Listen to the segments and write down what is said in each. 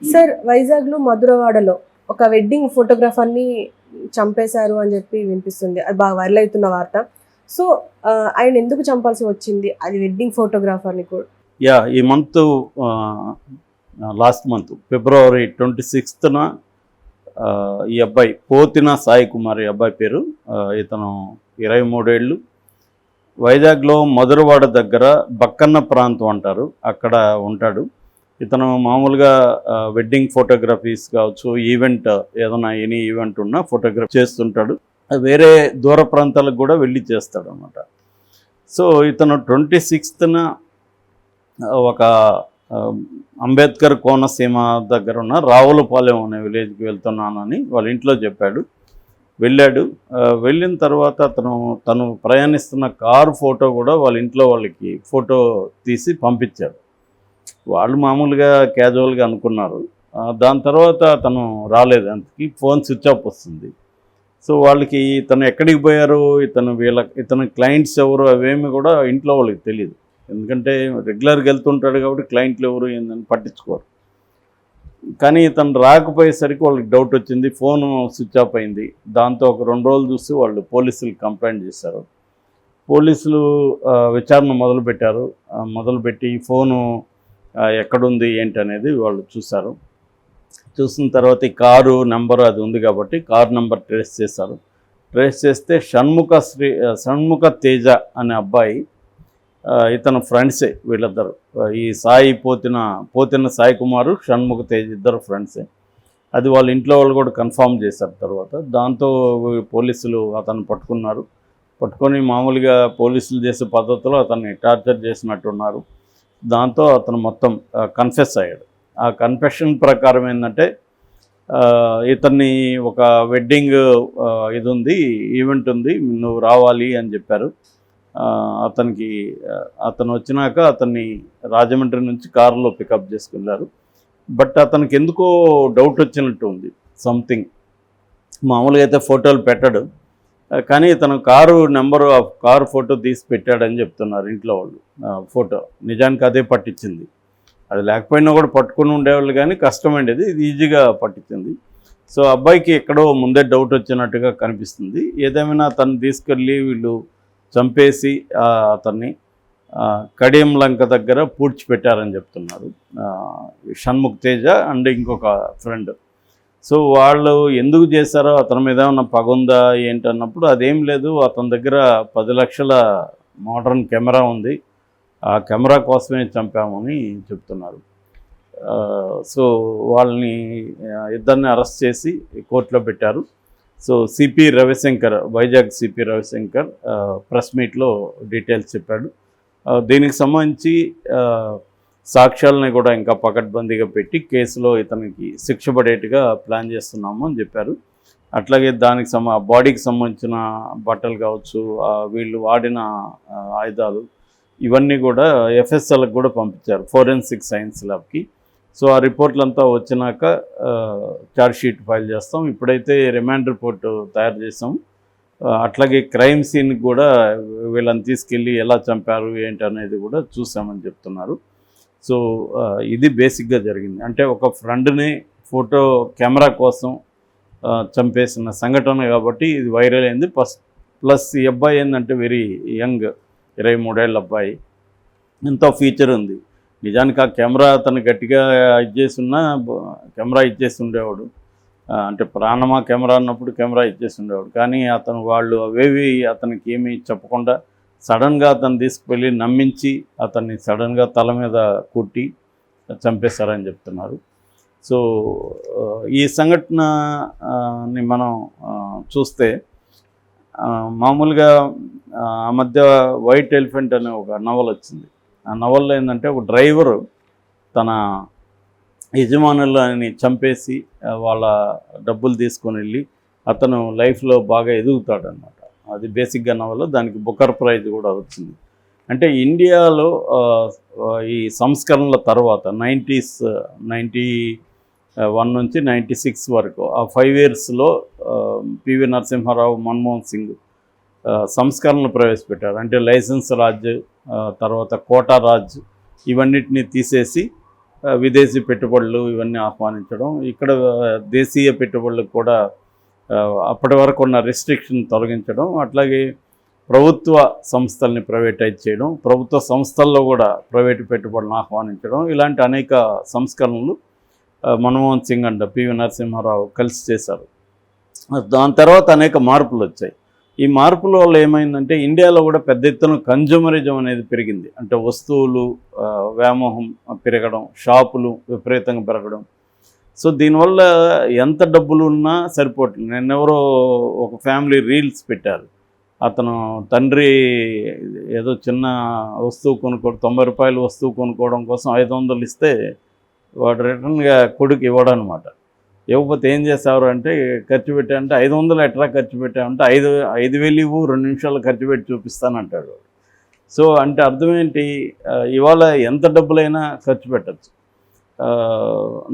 Sir, వైజాగ్లో మధురవాడలో ఒక wedding ఫోటోగ్రాఫర్ని చంపేశారు అని చెప్పి వినిపిస్తుంది. అది బాగా వైరల్ అవుతున్న వార్త. సో ఆయన ఎందుకు చంపాల్సి వచ్చింది? అది వెడ్డింగ్ ఫోటోగ్రాఫర్ని కూడా. ఈ మంత్ లాస్ట్ మంత్ ఫిబ్రవరి 26న ఈ అబ్బాయి పోతిన సాయి కుమార్, ఈ అబ్బాయి పేరు. ఇతను 23 ఏళ్ళు. వైజాగ్లో మధురవాడ దగ్గర బక్కన్న ప్రాంతం అంటారు, అక్కడ ఉంటాడు. ఇతను మామూలుగా వెడ్డింగ్ ఫోటోగ్రఫీస్ కావచ్చు, ఈవెంట్ ఏదైనా ఎనీ ఈవెంట్ ఉన్నా ఫోటోగ్రఫీ చేస్తుంటాడు. వేరే దూర ప్రాంతాలకు కూడా వెళ్ళి చేస్తాడు అన్నమాట. సో ఇతను 26న ఒక అంబేద్కర్ కోనసీమ దగ్గర ఉన్న రావులపాలెం అనే విలేజ్కి వెళ్తున్నానని వాళ్ళ ఇంట్లో చెప్పాడు. వెళ్ళాడు. వెళ్ళిన తర్వాత తను ప్రయాణిస్తున్న కారు ఫోటో కూడా వాళ్ళ ఇంట్లో వాళ్ళకి ఫోటో తీసి పంపించాడు. వాళ్ళు మామూలుగా క్యాజువల్గా అనుకున్నారు. దాని తర్వాత తను రాలేదు, అందుకే ఫోన్ స్విచ్ ఆఫ్ వస్తుంది. సో వాళ్ళకి ఇతను ఎక్కడికి పోయారు, ఇతను క్లయింట్స్ ఎవరు అవేమి కూడా ఇంట్లో వాళ్ళకి తెలియదు. ఎందుకంటే రెగ్యులర్గా వెళ్తుంటాడు కాబట్టి క్లయింట్లు ఎవరు ఏందని పట్టించుకోరు. కానీ ఇతను రాకపోయేసరికి వాళ్ళకి డౌట్ వచ్చింది, ఫోను స్విచ్ ఆఫ్ అయింది. దాంతో ఒక 2 రోజులు చూసి వాళ్ళు పోలీసులకు కంప్లైంట్ చేశారు. పోలీసులు విచారణ మొదలుపెట్టారు. మొదలుపెట్టి ఫోను ఎక్కడుంది ఏంటి అనేది వాళ్ళు చూశారు. చూసిన తర్వాత ఈ కారు నెంబరు అది ఉంది కాబట్టి కారు నెంబర్ ట్రేస్ చేశారు. ట్రేస్ చేస్తే షణ్ముఖ తేజ అనే అబ్బాయి, ఇతను ఫ్రెండ్సే వీళ్ళిద్దరు. ఈ పోతిన సాయి కుమారు, షణ్ముఖ తేజ్ ఇద్దరు ఫ్రెండ్సే. అది వాళ్ళ ఇంట్లో వాళ్ళు కూడా కన్ఫామ్ చేశారు తర్వాత. దాంతో పోలీసులు అతను పట్టుకొని మామూలుగా పోలీసులు చేసే పద్ధతిలో అతన్ని టార్చర్ చేసినట్టున్నారు. దాంతో అతను మొత్తం కన్ఫెస్ అయ్యాడు. ఆ కన్ఫెషన్ ప్రకారం ఏంటంటే, ఇతన్ని ఒక వెడ్డింగ్ ఈవెంట్ ఉంది, నువ్వు రావాలి అని చెప్పారు. అతను వచ్చినాక అతన్ని రాజమండ్రి నుంచి కారులో పికప్ చేసుకెళ్ళారు. బట్ అతనికి ఎందుకో డౌట్ వచ్చినట్టు ఉంది, సంథింగ్. మామూలుగా అయితే ఫోటోలు పెట్టాడు, కానీ ఇతను కారు ఫోటో తీసి పెట్టాడని చెప్తున్నారు ఇంట్లో వాళ్ళు. ఫోటో నిజానికి అదే పట్టించింది. అది లేకపోయినా కూడా పట్టుకుని ఉండేవాళ్ళు, కానీ కష్టమైండేది, ఇది ఈజీగా పట్టించింది. సో అబ్బాయికి ఎక్కడో ముందే డౌట్ వచ్చినట్టుగా కనిపిస్తుంది. ఏదేమైనా అతన్ని తీసుకెళ్ళి వీళ్ళు చంపేసి అతన్ని కడియం లంక దగ్గర పూడ్చిపెట్టారని చెప్తున్నారు షణ్ముఖ తేజ అండ్ ఇంకొక ఫ్రెండ్. సో వాళ్ళు ఎందుకు చేశారో, అతని మీద ఏమన్నా పగుందా ఏంటన్నప్పుడు అదేం లేదు, అతని దగ్గర 10 లక్షల మోడర్న్ కెమెరా ఉంది, ఆ కెమెరా కోసమే చంపామని చెప్తున్నారు. సో వాళ్ళని ఇద్దరిని అరెస్ట్ చేసి కోర్టులో పెట్టారు. So CP Ravishankar, Vizag CP Ravishankar press మీట్లో డీటెయిల్స్ చెప్పాడు. దీనికి సంబంధించి సాక్ష్యాలని కూడా ఇంకా పకడ్బందీగా పెట్టి కేసులో ఇతనికి శిక్ష పడేట్టుగా ప్లాన్ చేస్తున్నాము అని చెప్పారు. అట్లాగే దానికి బాడీకి సంబంధించిన బట్టలు కావచ్చు, వీళ్ళు వాడిన ఆయుధాలు, ఇవన్నీ కూడా ఎఫ్ఎస్ఎల్కి కూడా పంపించారు, ఫోరెన్సిక్ సైన్స్ ల్యాబ్కి. సో ఆ రిపోర్ట్లంతా వచ్చినాక ఛార్జ్షీట్ ఫైల్ చేస్తాం. ఇప్పుడైతే రిమాండ్ రిపోర్టు తయారు చేసాం. అట్లాగే క్రైమ్ సీన్కి కూడా వీళ్ళని తీసుకెళ్ళి ఎలా చంపారు ఏంటి అనేది కూడా చూసామని చెప్తున్నారు. సో ఇది బేసిక్గా జరిగింది. అంటే ఒక ఫ్రెండ్ని ఫోటో కెమెరా కోసం చంపేసిన సంఘటన కాబట్టి ఇది వైరల్ అయింది. ప్లస్ ఈ అబ్బాయి ఏంటంటే వెరీ యంగ్, 23 ఏళ్ళ అబ్బాయి, ఎంతో ఫ్యూచర్ ఉంది. నిజానికి ఆ కెమెరా అతను గట్టిగా కెమెరా ఇచ్చేసి ఉండేవాడు. అంటే ప్రాణమా కెమెరా అన్నప్పుడు కెమెరా ఇచ్చేసి ఉండేవాడు. కానీ వాళ్ళు అవేవి అతనికి ఏమీ చెప్పకుండా సడన్గా అతను తీసుకువెళ్ళి నమ్మించి అతన్ని సడన్గా తల మీద కొట్టి చంపేశారని చెప్తున్నారు. సో ఈ సంఘటనని మనం చూస్తే మామూలుగా ఆ మధ్య వైట్ ఎలిఫెంట్ అనే ఒక నవల వచ్చింది. ఆ నవల్లో ఏంటంటే, ఒక డ్రైవరు తన యజమానులని చంపేసి వాళ్ళ డబ్బులు తీసుకొని వెళ్ళి అతను లైఫ్లో బాగా ఎదుగుతాడనమాట. అది బేసిక్గా నవల. దానికి బుకర్ ప్రైజ్ కూడా వచ్చింది. అంటే ఇండియాలో ఈ సంస్కరణల తర్వాత 91 నుంచి 96 వరకు ఆ 5 yearsలో పివి నరసింహారావు, మన్మోహన్ సింగ్ సంస్కరణలు ప్రవేశపెట్టారు. అంటే లైసెన్స్ రాజ్, తర్వాత కోటా రాజ్, ఇవన్నిటిని తీసేసి విదేశీ పెట్టుబడులు ఇవన్నీ ఆహ్వానించడం, ఇక్కడ దేశీయ పెట్టుబడులకు కూడా అప్పటి వరకు ఉన్న రెస్ట్రిక్షన్ తొలగించడం, అట్లాగే ప్రభుత్వ సంస్థల్ని ప్రైవేటైజ్ చేయడం, ప్రభుత్వ సంస్థల్లో కూడా ప్రైవేటు పెట్టుబడులను ఆహ్వానించడం, ఇలాంటి అనేక సంస్కరణలు మన్మోహన్ సింగ్ అండ్ పివి నరసింహారావు కలిసి చేశారు. దాని తర్వాత అనేక మార్పులు వచ్చాయి. ఈ మార్పుల వల్ల ఏమైందంటే ఇండియాలో కూడా పెద్ద ఎత్తున కన్జ్యూమరిజం అనేది పెరిగింది. అంటే వస్తువులు వ్యామోహం పెరగడం, షాపులు విపరీతంగా పెరగడం. సో దీనివల్ల ఎంత డబ్బులు ఉన్నా సరిపోవట్లేదు. నిన్నెవరో ఒక ఫ్యామిలీ రీల్స్ పెట్టారు. అతను తండ్రి ఏదో చిన్న వస్తువు కొనుక్కోవడం, 90 రూపాయలు వస్తువు కొనుక్కోవడం కోసం 500 ఇస్తే వాడు రిటర్న్గా కొడుకు ఇవ్వడం అనమాట. ఇవ్వకపోతే ఏం చేసేవారు అంటే ఖర్చు పెట్టామంటే 500 ఎట్లా ఖర్చు పెట్టామంటే 5,000 ఇవ్వు, 2 నిమిషాలు ఖర్చు పెట్టి చూపిస్తానంటాడు. సో అంటే అర్థం ఏంటి, ఇవాళ ఎంత డబ్బులైనా ఖర్చు పెట్టచ్చు.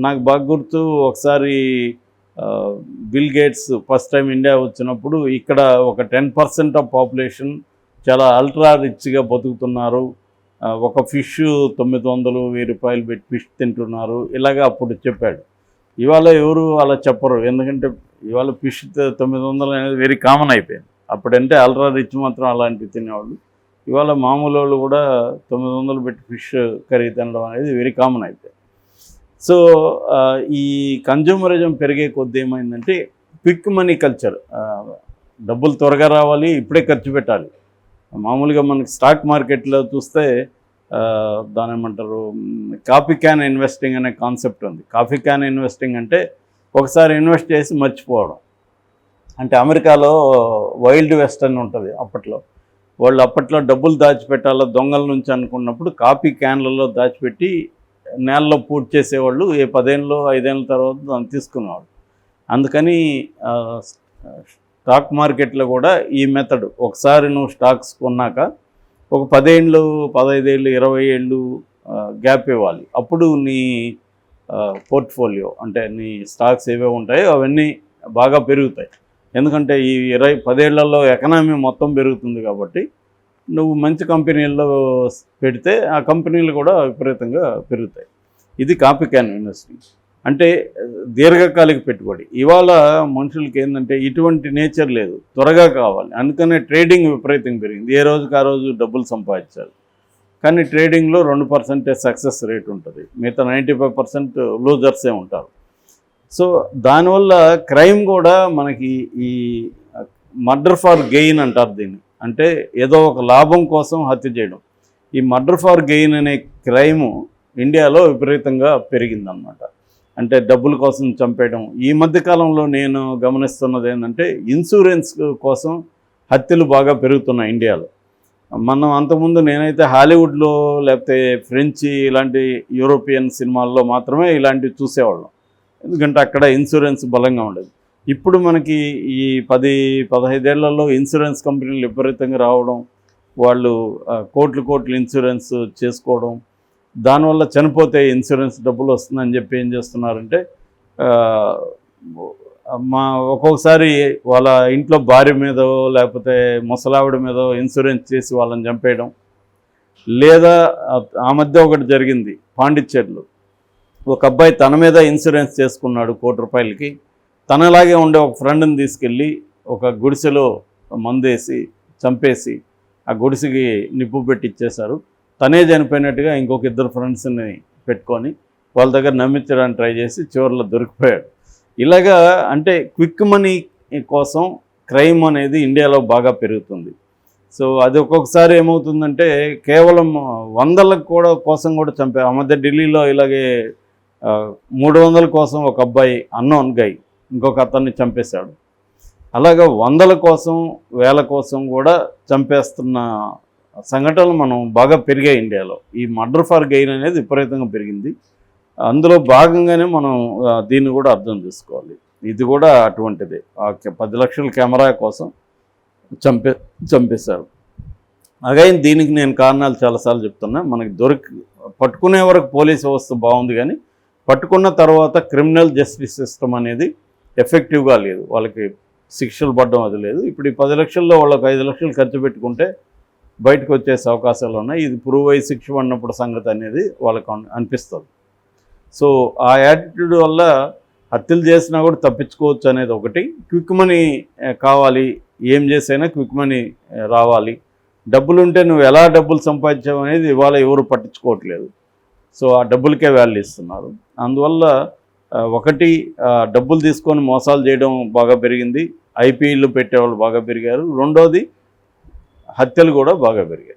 నాకు బాగా గుర్తు, ఒకసారి bill gates first time India వచ్చినప్పుడు ఇక్కడ ఒక 10% ఆఫ్ పాపులేషన్ చాలా అల్ట్రా రిచ్గా బతుకుతున్నారు, ఒక ఫిష్ 900-1000 రూపాయలు పెట్టి ఫిష్ తింటున్నారు, ఇలాగా అప్పుడు చెప్పాడు. ఇవాళ ఎవరు అలా చెప్పరు, ఎందుకంటే ఇవాళ ఫిష్ 900 అనేది వెరీ కామన్ అయిపోయింది. అప్పుడంటే అల్ట్రా రిచ్ మాత్రం అలాంటివి తినేవాళ్ళు. ఇవాళ మామూలు వాళ్ళు కూడా 900 పెట్టి ఫిష్ కర్రీ తినడం అనేది వెరీ కామన్ అయిపోయింది. సో ఈ కన్జ్యూమరిజం పెరిగే కొద్దీ ఏమైందంటే క్విక్ మనీ కల్చర్, డబ్బులు త్వరగా రావాలి, ఇప్పుడే ఖర్చు పెట్టాలి. మామూలుగా మనకి స్టాక్ మార్కెట్లో చూస్తే దాని ఏమంటారు, కాఫీ క్యాన్ ఇన్వెస్టింగ్ అనే కాన్సెప్ట్ ఉంది. కాఫీ క్యాన్ ఇన్వెస్టింగ్ అంటే ఒకసారి ఇన్వెస్ట్ చేసి మర్చిపోవడం. అంటే అమెరికాలో వైల్డ్ వెస్ట్ అని ఉంటుంది. అప్పట్లో వాళ్ళు అప్పట్లో డబ్బులు దాచిపెట్టాలో దొంగల నుంచి అనుకున్నప్పుడు కాఫీ క్యాన్లలో దాచిపెట్టి నేలలో పూర్తి చేసేవాళ్ళు. 10 ఏళ్ళు 5 ఏళ్ళ తర్వాత దాన్ని తీసుకునేవాళ్ళు. అందుకని స్టాక్ మార్కెట్లో కూడా ఈ మెథడ్, ఒకసారి నువ్వు స్టాక్స్ కొన్నాక ఒక 10 ఏళ్ళు 15 ఏళ్ళు 20 ఏళ్ళు గ్యాప్ ఇవ్వాలి. అప్పుడు నీ పోర్ట్ఫోలియో అంటే నీ స్టాక్స్ ఏవే ఉంటాయో అవన్నీ బాగా పెరుగుతాయి. ఎందుకంటే ఈ 10 ఏళ్లలో ఎకనామీ మొత్తం పెరుగుతుంది కాబట్టి నువ్వు మంచి కంపెనీల్లో పెడితే ఆ కంపెనీలు కూడా విపరీతంగా పెరుగుతాయి. ఇది కాపీ క్యాన్ ఇన్వెస్టింగ్ అంటే దీర్ఘకాలిక పెట్టుబడి. ఇవాళ మనుషులకి ఏంటంటే ఇటువంటి నేచర్ లేదు, త్వరగా కావాలి. అందుకనే ట్రేడింగ్ విపరీతంగా పెరిగింది. ఏ రోజుకి ఆ రోజు డబ్బులు సంపాదించాలి. కానీ ట్రేడింగ్లో 2% సక్సెస్ రేట్ ఉంటుంది, మిగతా 95% లూజర్సే ఉంటారు. సో దానివల్ల క్రైమ్ కూడా మనకి ఈ మర్డర్ ఫర్ గెయిన్ అంటారు దీన్ని. అంటే ఏదో ఒక లాభం కోసం హత్య చేయడం. ఈ మర్డర్ ఫర్ గెయిన్ అనే క్రైము ఇండియాలో విపరీతంగా పెరిగిందన్నమాట. అంటే డబ్బుల కోసం చంపేయడం. ఈ మధ్యకాలంలో నేను గమనిస్తున్నది ఏంటంటే ఇన్సూరెన్స్ కోసం హత్యలు బాగా పెరుగుతున్నాయి ఇండియాలో. మనం అంతకుముందు నేనైతే హాలీవుడ్లో లేకపోతే ఫ్రెంచ్ ఇలాంటి యూరోపియన్ సినిమాల్లో మాత్రమే ఇలాంటివి చూసేవాళ్ళం, ఎందుకంటే అక్కడ ఇన్సూరెన్స్ బలంగా ఉండేది. ఇప్పుడు మనకి ఈ 10-15 ఏళ్లలో ఇన్సూరెన్స్ కంపెనీలు విపరీతంగా రావడం, వాళ్ళు కోట్లు ఇన్సూరెన్స్ చేసుకోవడం, దానివల్ల చనిపోతే ఇన్సూరెన్స్ డబ్బులు వస్తుందని చెప్పి ఏం చేస్తున్నారంటే ఒక్కొక్కసారి వాళ్ళ ఇంట్లో భార్య మీదో లేకపోతే ముసలావిడ మీదో ఇన్సూరెన్స్ చేసి వాళ్ళని చంపేయడం. లేదా ఆ మధ్య ఒకటి జరిగింది పాండిచ్చేరిలో, ఒక అబ్బాయి తన మీద ఇన్సూరెన్స్ చేసుకున్నాడు 1 కోటి రూపాయలకి. తనలాగే ఉండే ఒక ఫ్రెండ్ని తీసుకెళ్ళి ఒక గుడిసెలో మందేసి చంపేసి ఆ గుడిసెకి నిప్పు పెట్టి ఇచ్చేశారు. తనే చనిపోయినట్టుగా ఇంకొక 2 ఫ్రెండ్స్ని పెట్టుకొని వాళ్ళ దగ్గర నమ్మించడానికి ట్రై చేసి చివరిలో దొరికిపోయాడు. ఇలాగా అంటే క్విక్ మనీ కోసం క్రైమ్ అనేది ఇండియాలో బాగా పెరుగుతుంది. సో అది ఒక్కొక్కసారి ఏమవుతుందంటే కేవలం 100 కోసం కూడా చంపారు. ఆ మధ్య ఢిల్లీలో ఇలాగే 300 కోసం ఒక అబ్బాయి అన్నోన్ గై ఇంకొక అతన్ని చంపేశాడు. అలాగా 100 కోసం 1000 కోసం కూడా చంపేస్తున్న సంఘటనలు మనం బాగా పెరిగాయి ఇండియాలో. ఈ మర్డర్ ఫర్ గెయిన్ అనేది విపరీతంగా పెరిగింది. అందులో భాగంగానే మనం దీన్ని కూడా అర్థం చేసుకోవాలి. ఇది కూడా అటువంటిదే. 10 లక్షల కెమెరా కోసం చంపేశారు. అగైన్ దీనికి నేను కారణాలు చాలాసార్లు చెప్తున్నా. మనకి పట్టుకునే వరకు పోలీస్ వ్యవస్థ బాగుంది, కానీ పట్టుకున్న తర్వాత క్రిమినల్ జస్టిస్ సిస్టమ్ అనేది ఎఫెక్టివ్గా లేదు, వాళ్ళకి శిక్షలు పడడం అది లేదు. ఇప్పుడు ఈ 10 లక్షల్లో వాళ్ళకి 5 లక్షలు ఖర్చు పెట్టుకుంటే బయటకు వచ్చేసే అవకాశాలు ఉన్నాయి. ఇది ప్రూవ్ అయ్యి శిక్ష పడినప్పుడు సంగతి అనేది వాళ్ళకు అనిపిస్తుంది. సో ఆ యాటిట్యూడ్ వల్ల హత్యలు చేసినా కూడా తప్పించుకోవచ్చు అనేది ఒకటి. క్విక్ మనీ కావాలి, ఏం చేసైనా క్విక్ మనీ రావాలి, డబ్బులు ఉంటే నువ్వు ఎలా డబ్బులు సంపాదించావు అనేది ఇవాళ ఎవరు పట్టించుకోవట్లేదు. సో ఆ డబ్బులకే వాల్యూ ఇస్తున్నారు. అందువల్ల ఒకటి డబ్బులు తీసుకొని మోసాలు చేయడం బాగా పెరిగింది, ఐపీఎల్లు పెట్టేవాళ్ళు బాగా పెరిగారు. రెండోది హత్యలు కూడా బాగా పెరిగాయి.